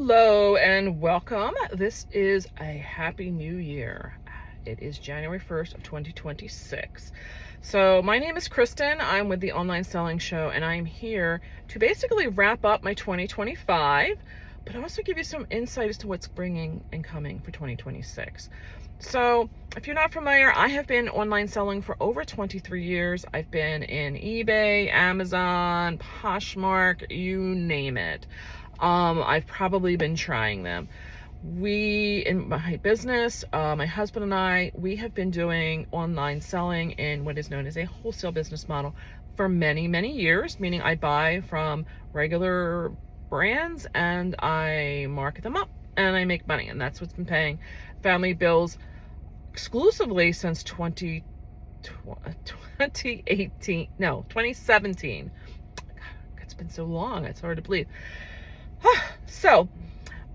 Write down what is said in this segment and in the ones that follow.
Hello and welcome. This is a happy new year. It is January 1st of 2026. So my name is Kristen. I'm with the Online Selling Show, and I'm here to basically wrap up my 2025, but also give you some insight as to what's bringing and coming for 2026. So if you're not familiar, I have been online selling for over 23 years. I've been in eBay, Amazon, Poshmark, you name it. I've probably been trying them. In my business, my husband and I, we have been doing online selling in what is known as a wholesale business model for many, many years, meaning I buy from regular brands and I market them up and I make money. And that's what's been paying family bills exclusively since 2017. It's been so long, it's hard to believe. So,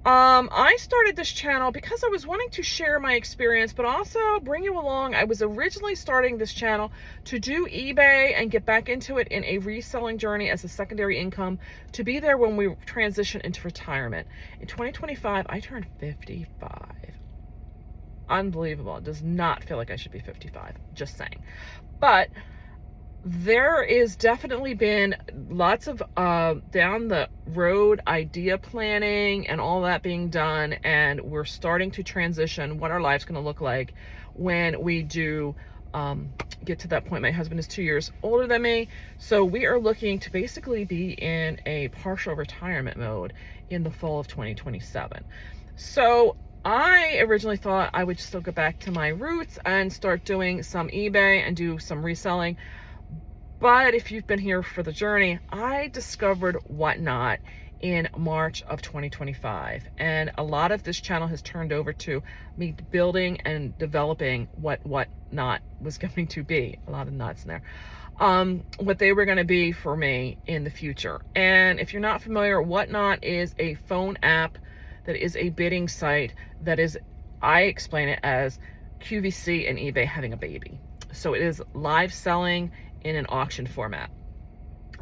I started this channel because I was wanting to share my experience, but also bring you along. I was originally starting this channel to do eBay and get back into it in a reselling journey as a secondary income to be there when we transition into retirement. In 2025, I turned 55. Unbelievable. It does not feel like I should be 55, just saying. But there is definitely been lots of down the road idea planning and all that being done, and we're starting to transition what our life's going to look like when we do get to that point. My husband is 2 years older than me, so we are looking to basically be in a partial retirement mode in the fall of 2027. So I originally thought I would still go back to my roots and start doing some eBay and do some reselling. But if you've been here for the journey, I discovered Whatnot in March of 2025. And a lot of this channel has turned over to me building and developing what Whatnot was going to be. A lot of knots in there. What they were going to be for me in the future. And if you're not familiar, Whatnot is a phone app that is a bidding site that is, I explain it as QVC and eBay having a baby. So it is live selling in an auction format.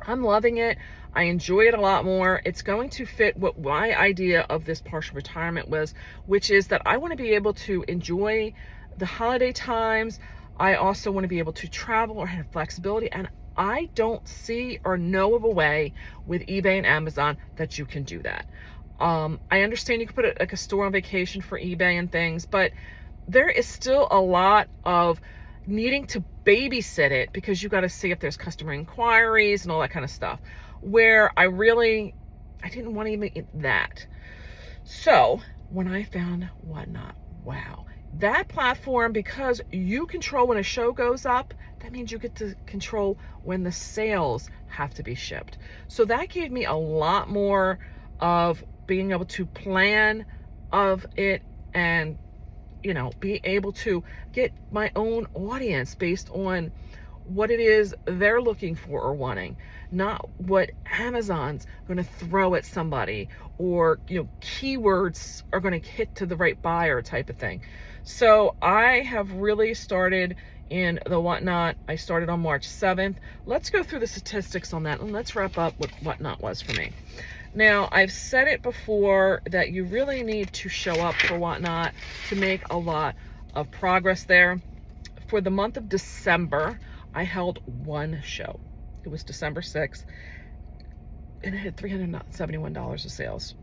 I'm loving it. I enjoy it a lot more. It's going to fit what my idea of this partial retirement was, which is that I want to be able to enjoy the holiday times. I also want to be able to travel or have flexibility, and I don't see or know of a way with eBay and Amazon that you can do that. I understand you can put it like a store on vacation for eBay and things, but there is still a lot of needing to babysit it because you got to see if there's customer inquiries and all that kind of stuff, where I didn't want to even get that. So when I found Whatnot, wow, that platform, because you control when a show goes up, that means you get to control when the sales have to be shipped. So that gave me a lot more of being able to plan of it and be able to get my own audience based on what it is they're looking for or wanting, not what Amazon's going to throw at somebody, or keywords are going to hit to the right buyer type of thing. So I have really started in the Whatnot. I started on March 7th. Let's go through the statistics on that, and let's wrap up what Whatnot was for me. Now, I've said it before that you really need to show up for Whatnot to make a lot of progress there. For the month of December, I held one show. It was December 6th, and it had $371 of sales.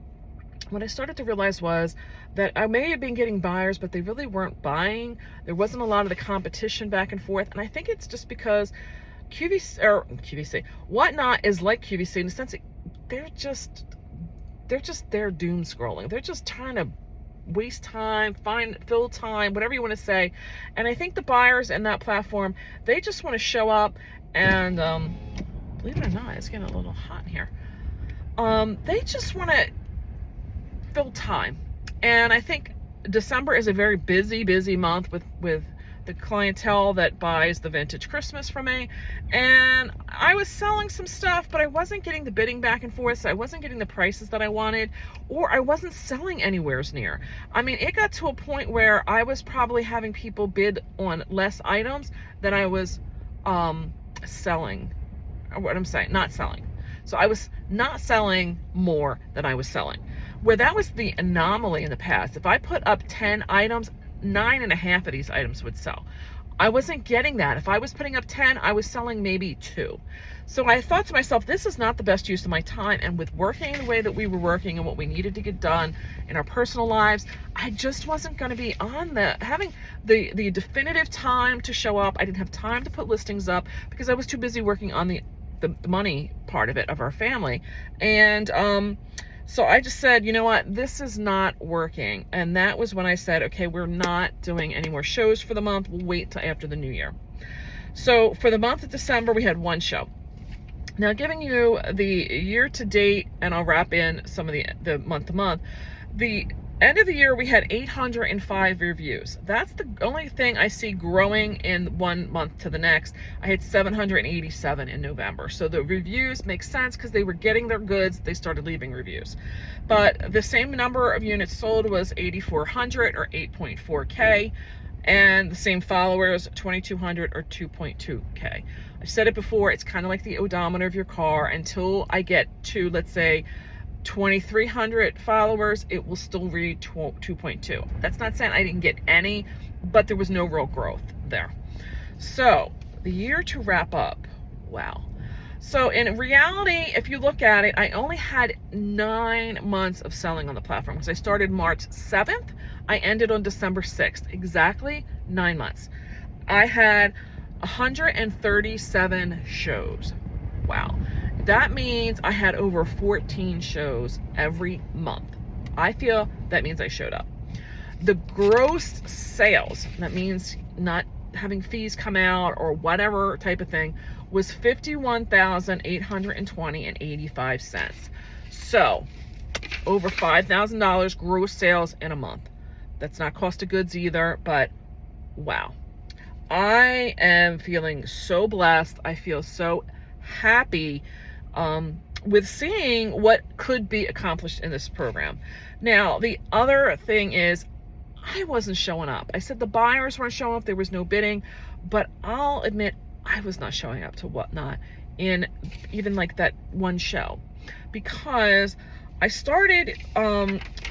What I started to realize was that I may have been getting buyers, but they really weren't buying. There wasn't a lot of the competition back and forth, and I think it's just because Whatnot is like QVC in the sense that they're just there doom scrolling. They're just trying to waste time, fill time, whatever you want to say. And I think the buyers in that platform, they just want to show up and believe it or not, it's getting a little hot in here. They just want to fill time. And I think December is a very busy month with the clientele that buys the vintage Christmas from me. And I was selling some stuff, but I wasn't getting the bidding back and forth. So I wasn't getting the prices that I wanted, or I wasn't selling anywhere near. I mean, it got to a point where I was probably having people bid on less items than I was selling, or what I'm saying, not selling. So I was not selling more than I was selling, where that was the anomaly in the past. If I put up 10 items, 9.5 of these items would sell. I wasn't getting that. If I was putting up 10, I was selling maybe 2. So I thought to myself, this is not the best use of my time. And with working the way that we were working and what we needed to get done in our personal lives, I just wasn't going to be on having the definitive time to show up. I didn't have time to put listings up because I was too busy working on the money part of it, of our family. And so I just said, you know what, this is not working. And that was when I said, okay, we're not doing any more shows for the month. We'll wait till after the new year. So for the month of December, we had 1 show. Now, giving you the year to date, and I'll wrap in some of the month to month. The end of the year, we had 805 reviews. That's the only thing I see growing in one month to the next. I had 787 in November. So the reviews make sense because they were getting their goods. They started leaving reviews. But the same number of units sold was 8,400 or 8.4K. And the same followers, 2,200 or 2.2K. I've said it before, it's kind of like the odometer of your car. Until I get to, let's say, 2,300 followers, it will still read 2.2. That's not saying I didn't get any, but there was no real growth there. So the year to wrap up, wow. So in reality, if you look at it, I only had 9 months of selling on the platform because I started March 7th. I ended on December 6th, exactly 9 months. I had 137 shows. Wow. That means I had over 14 shows every month. I feel that means I showed up. The gross sales, that means not having fees come out or whatever type of thing, was $51,820.85. So over $5,000 gross sales in a month. That's not cost of goods either, but wow. I am feeling so blessed. I feel so happy with seeing what could be accomplished in this program. Now, the other thing is I wasn't showing up. I said the buyers weren't showing up. There was no bidding, but I'll admit I was not showing up to whatnot in even like that one show, because I started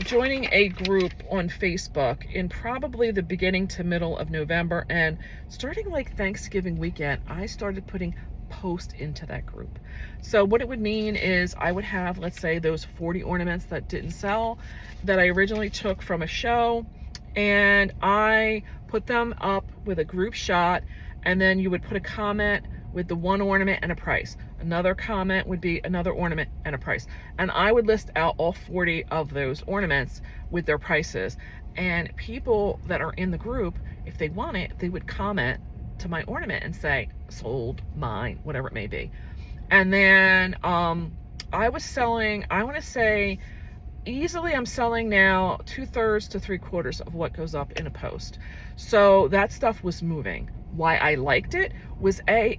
joining a group on Facebook in probably the beginning to middle of November, and starting like Thanksgiving weekend, I started putting posts into that group. So what it would mean is I would have, let's say, those 40 ornaments that didn't sell that I originally took from a show, and I put them up with a group shot, and then you would put a comment with the one ornament and a price. Another comment would be another ornament and a price. And I would list out all 40 of those ornaments with their prices. And people that are in the group, if they want it, they would comment to my ornament and say, sold, mine, whatever it may be. And then I was selling, I want to say, easily I'm selling now 2/3 to 3/4 of what goes up in a post. So that stuff was moving. Why I liked it was I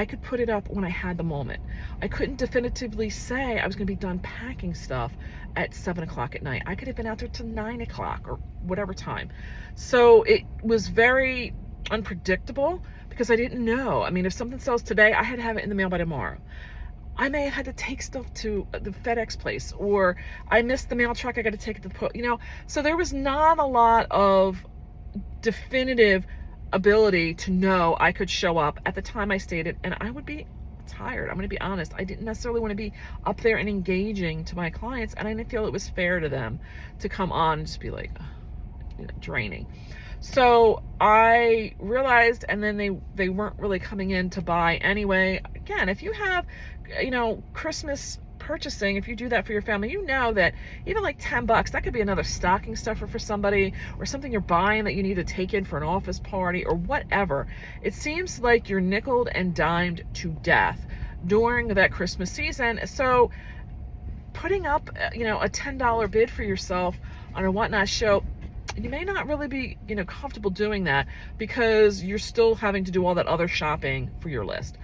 could put it up when I had the moment. I couldn't definitively say I was going to be done packing stuff at 7 o'clock at night. I could have been out there till 9 o'clock or whatever time. So it was very unpredictable because I didn't know. I mean, if something sells today, I had to have it in the mail by tomorrow. I may have had to take stuff to the FedEx place, or I missed the mail truck, I got to take it to the post, so there was not a lot of definitive ability to know I could show up at the time I stated, and I would be tired. I'm going to be honest. I didn't necessarily want to be up there and engaging to my clients, and I didn't feel it was fair to them to come on and just be like, draining. So I realized, and then they weren't really coming in to buy anyway. Again, if you have, Christmas purchasing, if you do that for your family, that even like $10, that could be another stocking stuffer for somebody, or something you're buying that you need to take in for an office party or whatever. It seems like you're nickeled and dimed to death during that Christmas season. So putting up, a $10 bid for yourself on a whatnot show, you may not really be, comfortable doing that because you're still having to do all that other shopping for your list.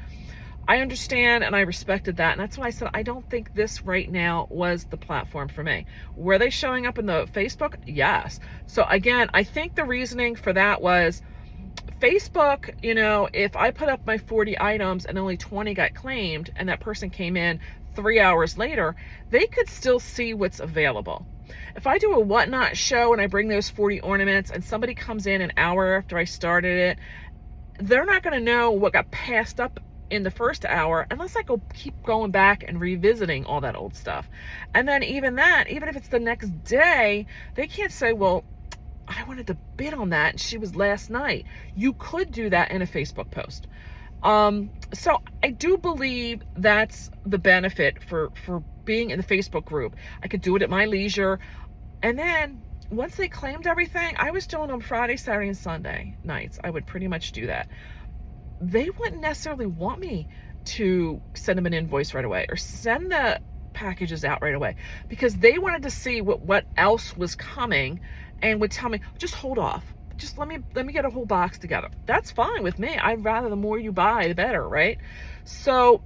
I understand and I respected that, and that's why I said I don't think this right now was the platform for me. Were they showing up in the Facebook? Yes. So again, I think the reasoning for that was Facebook, if I put up my 40 items and only 20 got claimed, and that person came in 3 hours later, they could still see what's available. If I do a whatnot show and I bring those 40 ornaments and somebody comes in an hour after I started it, they're not going to know what got passed up in the first hour unless I keep going back and revisiting all that old stuff. And then even if it's the next day, they can't say, well, I wanted to bid on that and she was last night. You could do that in a Facebook post. So I do believe that's the benefit for being in the Facebook group. I could do it at my leisure. And then once they claimed everything, I was doing on Friday, Saturday, and Sunday nights. I would pretty much do that. They wouldn't necessarily want me to send them an invoice right away or send the packages out right away, because they wanted to see what else was coming and would tell me, just hold off. Just let me get a whole box together. That's fine with me. I'd rather the more you buy, the better, right? So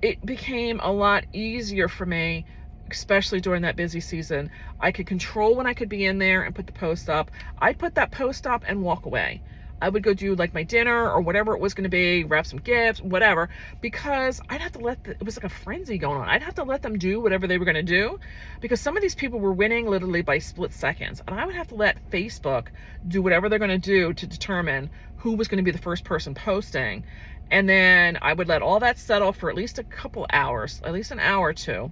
it became a lot easier for me, especially during that busy season. I could control when I could be in there and put the post up. I'd put that post up and walk away. I would go do like my dinner or whatever it was going to be, wrap some gifts, whatever, because I'd have to it was like a frenzy going on. I'd have to let them do whatever they were going to do, because some of these people were winning literally by split seconds. And I would have to let Facebook do whatever they're going to do to determine who was going to be the first person posting. And then I would let all that settle for at least a couple hours, at least an hour or two.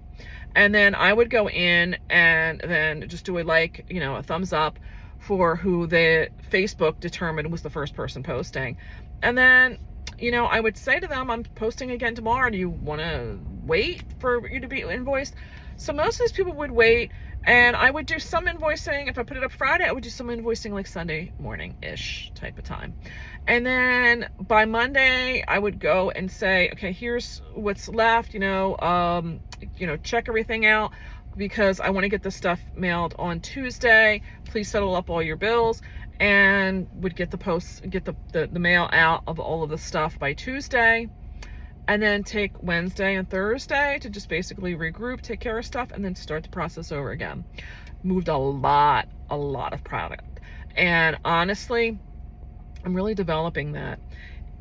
And then I would go in and then just do a thumbs up for who the Facebook determined was the first person posting. And then, I would say to them, I'm posting again tomorrow. Do you want to wait for you to be invoiced? So most of these people would wait, and I would do some invoicing. If I put it up Friday, I would do some invoicing like Sunday morning-ish type of time. And then by Monday, I would go and say, okay, here's what's left, check everything out, because I want to get this stuff mailed on Tuesday. Please settle up all your bills, and would get the mail out of all of the stuff by Tuesday, and then take Wednesday and Thursday to just basically regroup, take care of stuff, and then start the process over again. Moved a lot of product, and honestly, I'm really developing that.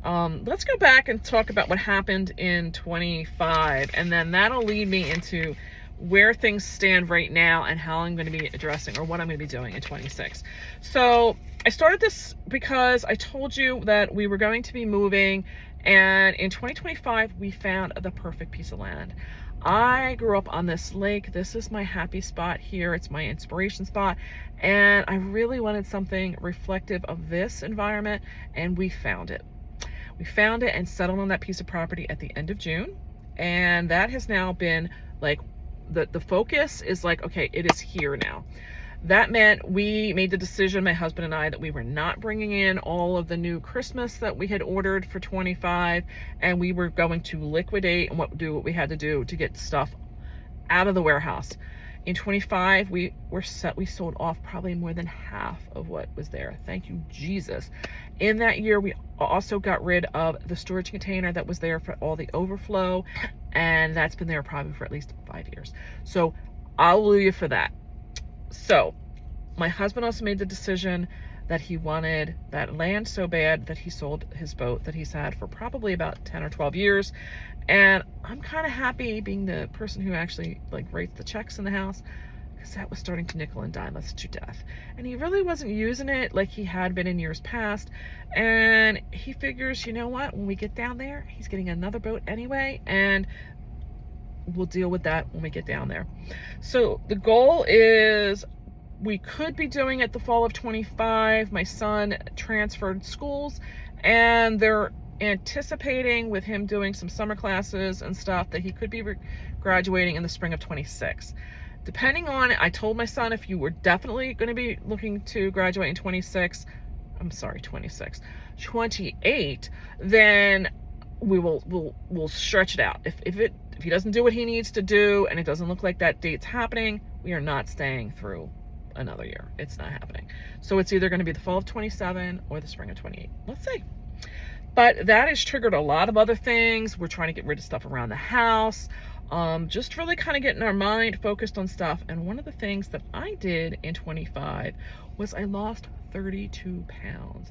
Let's go back and talk about what happened in 25, and then that'll lead me into where things stand right now and how I'm going to be addressing, or what I'm going to be doing in 26. So I started this because I told you that we were going to be moving, and in 2025 we found the perfect piece of land. I grew up on this lake. This is my happy spot here. It's my inspiration spot, and I really wanted something reflective of this environment, and we found it. We found it and settled on that piece of property at the end of June, and that has now been like the focus is like, okay, it is here now. That meant we made the decision, my husband and I, that we were not bringing in all of the new Christmas that we had ordered for 25, and we were going to liquidate and do what we had to do to get stuff out of the warehouse. In 25, we sold off probably more than half of what was there. Thank you, Jesus. In that year, we also got rid of the storage container that was there for all the overflow, and that's been there probably for at least 5 years. So hallelujah for that. So my husband also made the decision that he wanted that land so bad that he sold his boat that he's had for probably about 10 or 12 years. And I'm kind of happy being the person who actually writes the checks in the house, because that was starting to nickel and dime us to death. And he really wasn't using it like he had been in years past. And he figures, you know what, when we get down there, he's getting another boat anyway, and we'll deal with that when we get down there. So the goal is, we could be doing it the fall of 25. My son transferred schools, and they're anticipating with him doing some summer classes and stuff that he could be graduating in the spring of 26. Depending on, I told my son, if you were definitely going to be looking to graduate in 28, then we'll stretch it out. If he doesn't do what he needs to do and it doesn't look like that date's happening, we are not staying through another year. It's not happening. So it's either going to be the fall of 27 or the spring of 28. Let's see. But that has triggered a lot of other things. We're trying to get rid of stuff around the house. Just really kind of getting our mind focused on stuff. And one of the things that I did in 25 was I lost 32 pounds.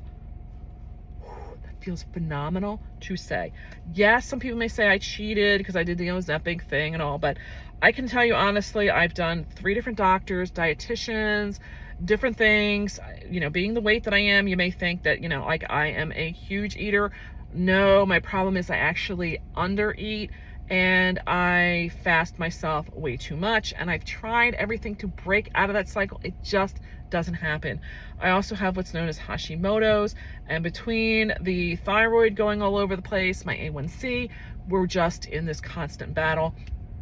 That feels phenomenal to say. Yes, some people may say I cheated because I did the Ozempic thing and all, but I can tell you honestly, I've done 3 different doctors, dietitians, different things. You know, being the weight that I am, you may think that, you know, like I am a huge eater. No, my problem is I actually undereat and I fast myself way too much. And I've tried everything to break out of that cycle. It just doesn't happen. I also have what's known as Hashimoto's, and between the thyroid going all over the place, my A1C, we're just in this constant battle.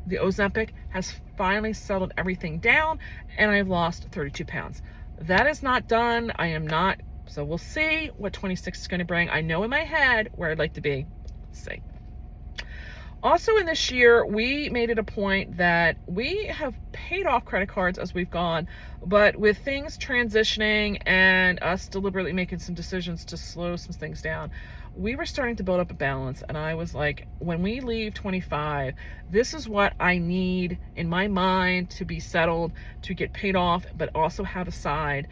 The Ozempic has finally settled everything down and I've lost 32 pounds. That is not done. I am not. So we'll see what 26 is going to bring. I know in my head where I'd like to be. Let's see. Also in this year, we made it a point that we have paid off credit cards as we've gone, but with things transitioning and us deliberately making some decisions to slow some things down, we were starting to build up a balance. And I was like, when we leave 25, this is what I need in my mind to be settled, to get paid off, but also have aside,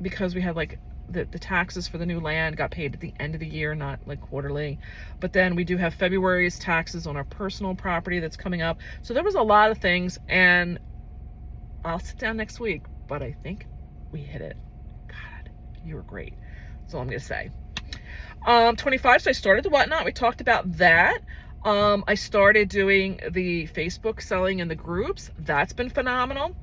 because we had like the taxes for the new land got paid at the end of the year, not like quarterly. But then we do have February's taxes on our personal property that's coming up. So there was a lot of things, and I'll sit down next week, but I think we hit it. God, you were great. That's all I'm gonna say. 25, so I started the Whatnot. We talked about that. I started doing the Facebook selling in the groups. That's been phenomenal.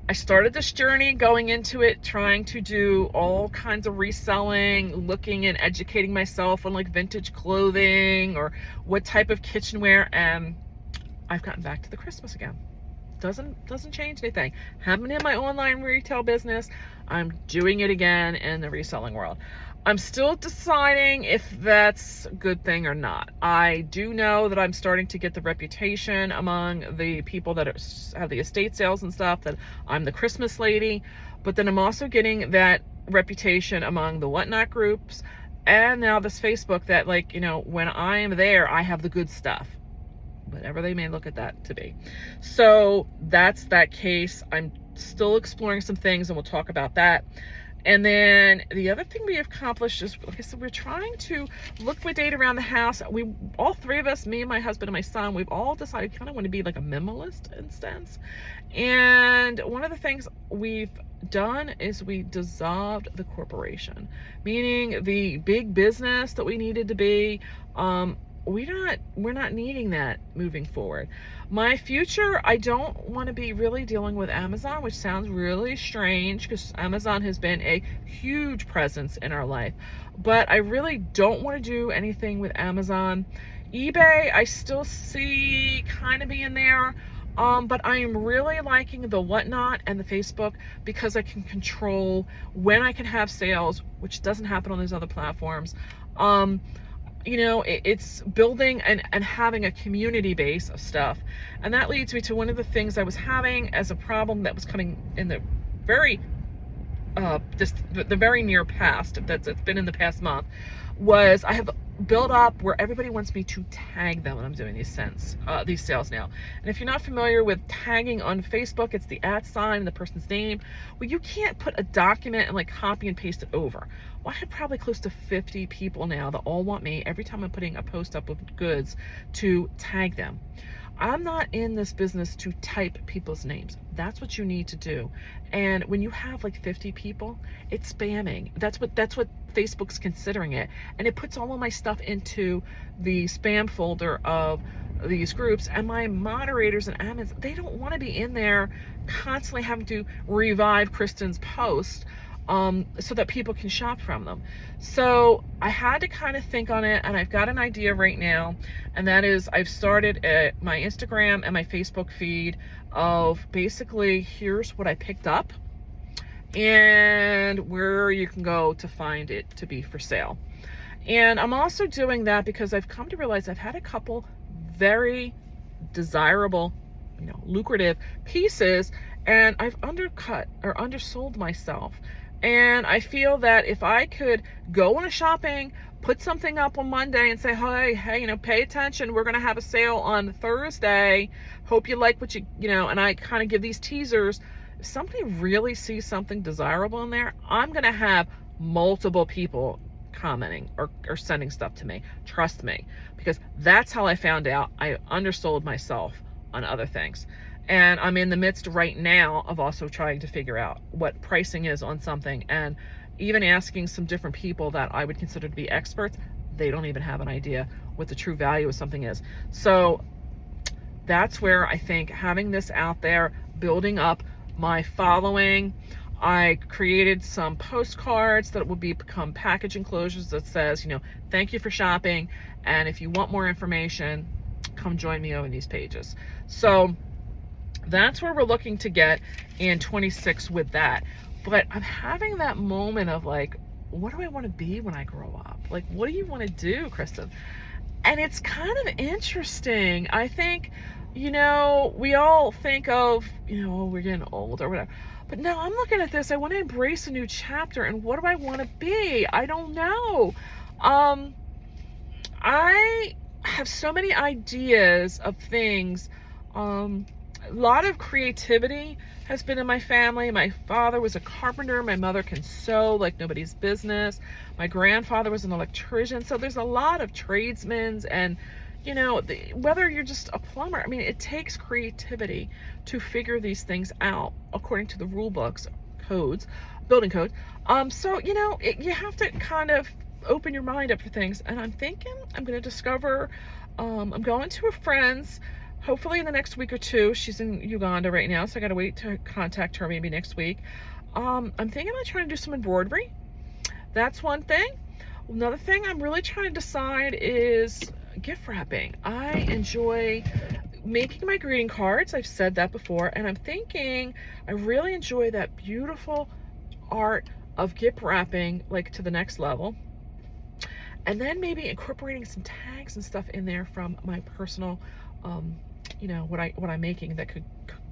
I started this journey going into it, trying to do all kinds of reselling, looking and educating myself on like vintage clothing or what type of kitchenware, and I've gotten back to the Christmas again. Doesn't change anything. Happening in my online retail business, I'm doing it again in the reselling world. I'm still deciding if that's a good thing or not. I do know that I'm starting to get the reputation among the people that have the estate sales and stuff that I'm the Christmas lady, but then I'm also getting that reputation among the Whatnot groups and now this Facebook that, like, you know, when I am there, I have the good stuff, whatever they may look at that to be. So that's that case. I'm still exploring some things and we'll talk about that. And then the other thing we have accomplished is, like I said, we're trying to liquidate around the house. We, all 3 of us, me and my husband and my son, we've all decided kind of want to be like a minimalist in a sense. And one of the things we've done is we dissolved the corporation, meaning the big business that we needed to be. We're not needing that moving forward. My future, I don't want to be really dealing with Amazon, which sounds really strange because Amazon has been a huge presence in our life, but I really don't want to do anything with Amazon. eBay, I still see kind of being there, but I am really liking the Whatnot and the Facebook because I can control when I can have sales, which doesn't happen on those other platforms. You know, it's building and having a community base of stuff. And that leads me to one of the things I was having as a problem that was coming in the very, the very near past, that's been in the past month, was I have built up where everybody wants me to tag them when I'm doing these sales now. And if you're not familiar with tagging on Facebook, it's the @ and the person's name. Well, you can't put a document and like copy and paste it over. Well, I have probably close to 50 people now that all want me every time I'm putting a post up with goods to tag them. I'm not in this business to type people's names. That's what you need to do. And when you have like 50 people, it's spamming. That's what Facebook's considering it. And it puts all of my stuff into the spam folder of these groups, and my moderators and admins, they don't want to be in there constantly having to revive Kristen's post so that people can shop from them. So I had to kind of think on it, and I've got an idea right now, and that is I've started my Instagram and my Facebook feed of basically here's what I picked up and where you can go to find it to be for sale. And I'm also doing that because I've come to realize I've had a couple very desirable, you know, lucrative pieces, and I've undercut or undersold myself. And I feel that if I could go on a shopping, put something up on Monday and say, hey, you know, pay attention, we're going to have a sale on Thursday. Hope you like what you know, and I kind of give these teasers. If somebody really sees something desirable in there, I'm going to have multiple people commenting or sending stuff to me. Trust me, because that's how I found out I undersold myself on other things. And I'm in the midst right now of also trying to figure out what pricing is on something, and even asking some different people that I would consider to be experts. They don't even have an idea what the true value of something is. So that's where I think having this out there, building up my following. I created some postcards that will become package enclosures that says, you know, thank you for shopping, and if you want more information, come join me over these pages. So that's where we're looking to get in 26 with that. But I'm having that moment of like, what do I want to be when I grow up? Like, what do you want to do, Kristen? And it's kind of interesting. I think, you know, we all think of, you know, oh, we're getting old or whatever. But no, I'm looking at this. I want to embrace a new chapter. And what do I want to be? I don't know. I have so many ideas of things. A lot of creativity has been in my family. My father was a carpenter. My mother can sew like nobody's business. My grandfather was an electrician. So there's a lot of tradesmen, and you know, whether you're just a plumber, I mean, it takes creativity to figure these things out according to the rule books, codes, building code. So, you know, you have to kind of open your mind up for things. And I'm thinking I'm going to discover, I'm going to a friend's, hopefully in the next week or two. She's in Uganda right now, so I got to wait to contact her maybe next week. I'm thinking about trying to do some embroidery. That's one thing. Another thing I'm really trying to decide is gift wrapping. I enjoy making my greeting cards. I've said that before, and I'm thinking I really enjoy that beautiful art of gift wrapping, like to the next level. And then maybe incorporating some tags and stuff in there from my personal, you know, what I'm making that could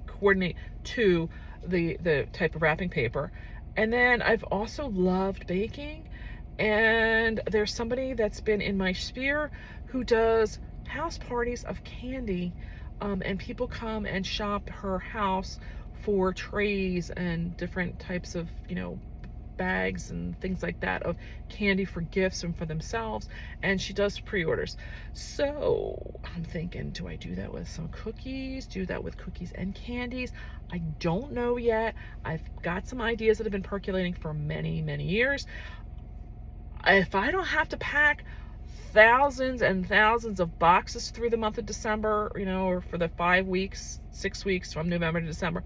coordinate to the type of wrapping paper. And then I've also loved baking, and there's somebody that's been in my sphere who does house parties of candy, and people come and shop her house for trays and different types of, you know, bags and things like that of candy for gifts and for themselves, and she does pre-orders. So I'm thinking, do I do that with some cookies, do that with cookies and candies? I don't know yet. I've got some ideas that have been percolating for many years. If I don't have to pack thousands and thousands of boxes through the month of December, you know, or for the 5 weeks, 6 weeks from November to December,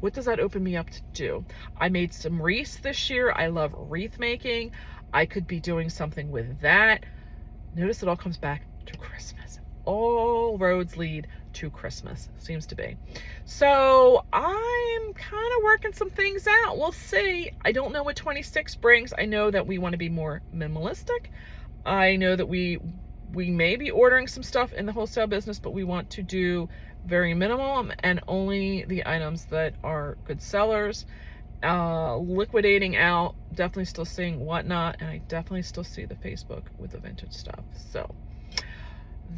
what does that open me up to do? I made some wreaths this year. I love wreath making. I could be doing something with that. Notice it all comes back to Christmas. All roads lead to Christmas, seems to be. So I'm kind of working some things out. We'll see. I don't know what 26 brings. I know that we want to be more minimalistic. I know that we may be ordering some stuff in the wholesale business, but we want to do very minimal and only the items that are good sellers. Liquidating out, definitely still seeing Whatnot, and I definitely still see the Facebook with the vintage stuff. So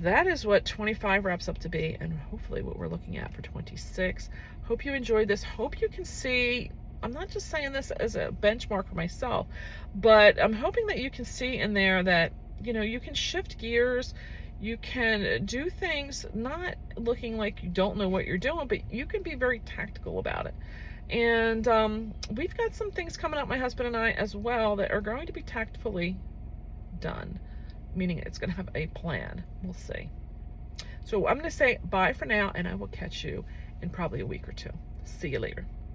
that is what 25 wraps up to be, and hopefully what we're looking at for 26. Hope you enjoyed this. Hope you can see, I'm not just saying this as a benchmark for myself, but I'm hoping that you can see in there that, you know, you can shift gears. You can do things not looking like you don't know what you're doing, but you can be very tactical about it. And we've got some things coming up, my husband and I, as well, that are going to be tactfully done, meaning it's going to have a plan. We'll see. So I'm going to say bye for now, and I will catch you in probably a week or two. See you later.